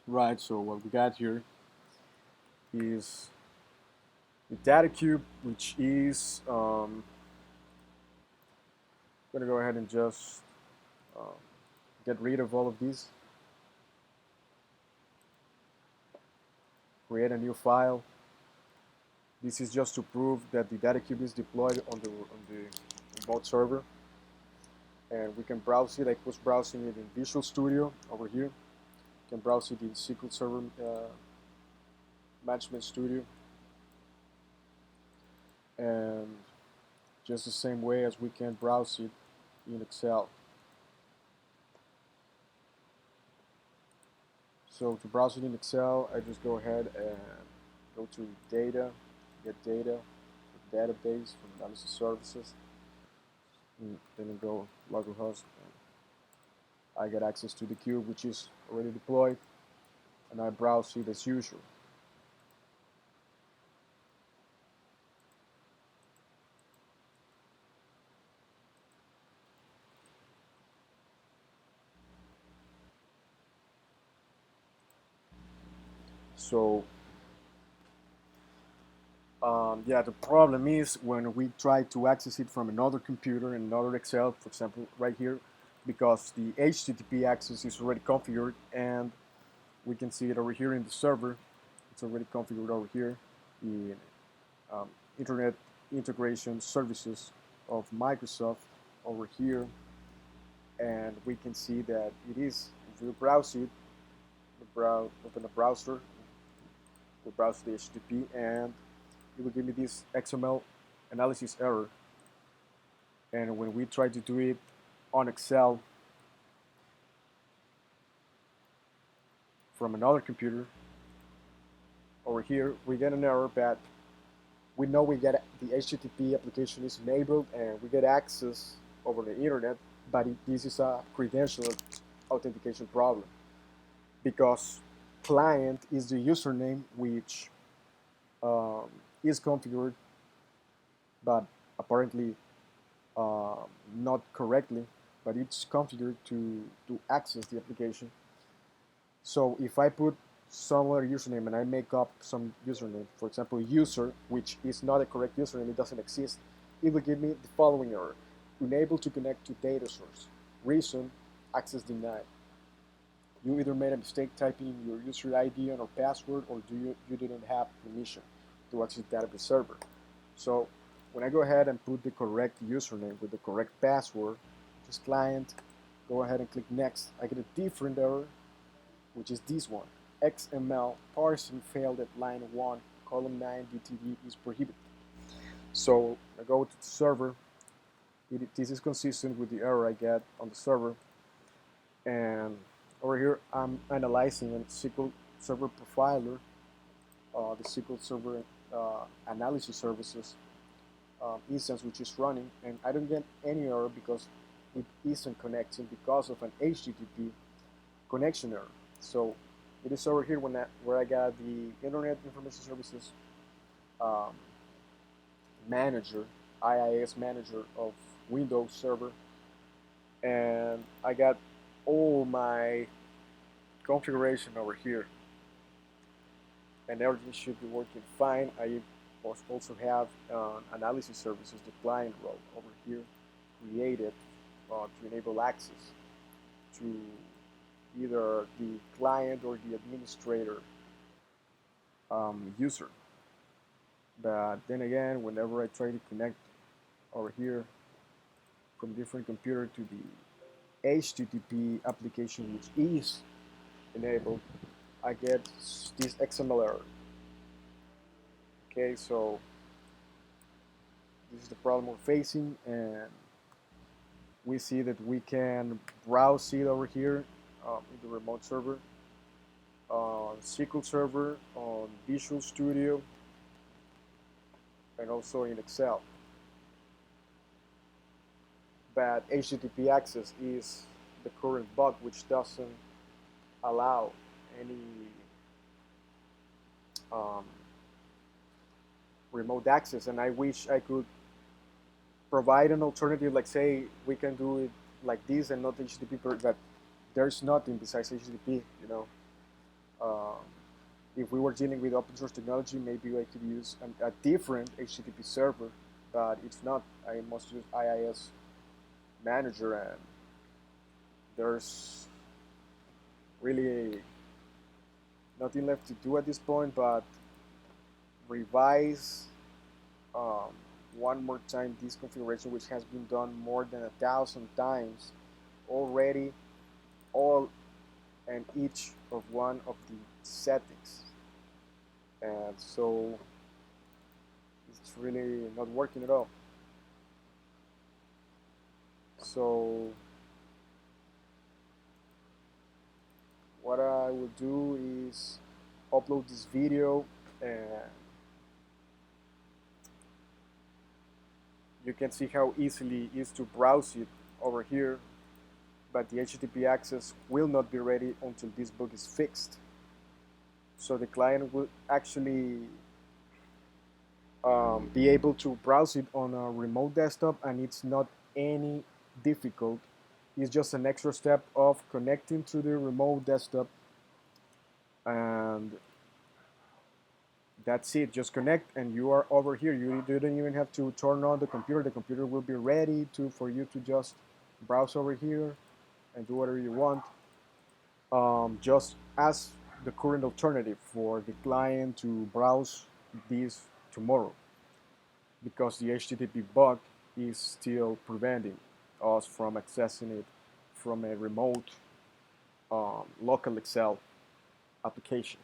Right, so what we got here is the data cube, which is I'm gonna go ahead and just um, get rid of all of these, create a new file. This is just to prove that the data cube is deployed on the remote server, and we can browse it. I was browsing it in Visual Studio over here. You can browse it in SQL Server Management Studio, and just the same way as we can browse it in Excel. So to browse it in Excel, I just go ahead and go to data, get data, database from analysis services, and then I go localhost. I get access to the cube, which is already deployed, and I browse it as usual. So yeah, the problem is when we try to access it from another computer and another Excel, for example, right here, because the HTTP access is already configured, and we can see it over here in the server. It's already configured over here in um, Internet Integration Services of Microsoft over here, and we can see that it is. If we browse it, open a browser, we browse the HTTP, and it will give me this XML analysis error. And when we try to do it on Excel from another computer, over here we get an error that we know we get the HTTP application is enabled and we get access over the internet, but this is a credential authentication problem because client is the username which um, is configured, but apparently uh, not correctly, but it's configured to access the application. So if I put some other username and I make up some username, for example, user, which is not a correct username, it doesn't exist, it will give me the following error. Unable to connect to data source. Reason, access denied. You either made a mistake typing your user ID or password, or you didn't have permission to access the database server. So when I go ahead and put the correct username with the correct password, just client, go ahead and click next, I get a different error, which is this one. XML parsing failed at line 1, column 9, DTD is prohibited. So I go to the server. This is consistent with the error I get on the server. And over here, I'm analyzing a SQL Server Profiler, the SQL Server Analysis Services instance which is running, and I don't get any error because it isn't connecting because of an HTTP connection error. So it is over here where I got the Internet Information Services um, manager, IIS manager of Windows Server, and I got all my configuration over here, and everything should be working fine. I also have analysis services, the client role over here, created to enable access to either the client or the administrator user. But then again, whenever I try to connect over here from different computer to the HTTP application which is enabled, I get this XML error. Okay, so this is the problem we're facing, and we see that we can browse it over here in the remote server, on SQL Server, on Visual Studio, and also in Excel. But HTTP access is the current bug which doesn't allow any um, remote access, and I wish I could provide an alternative, like say we can do it like this and not HTTP, but there's nothing besides HTTP, you know. Um, if we were dealing with open source technology, maybe I could use a different HTTP server, but it's not. I must use IIS Manager, and there's really nothing left to do at this point but revise um, one more time this configuration, which has been done more than 1,000 times already, all and each of one of the settings. And so it's really not working at all. So what I will do is upload this video, and you can see how easily it is to browse it over here, but the HTTP access will not be ready until this bug is fixed. So the client will actually be able to browse it on a remote desktop, and it's not any difficult. It's just an extra step of connecting to the remote desktop, and that's it. Just connect and you are over here. You don't even have to turn on the computer. The computer will be ready for you to just browse over here and do whatever you want, just as the current alternative for the client to browse this tomorrow, because the HTTP bug is still preventing us from accessing it from a remote local Excel application.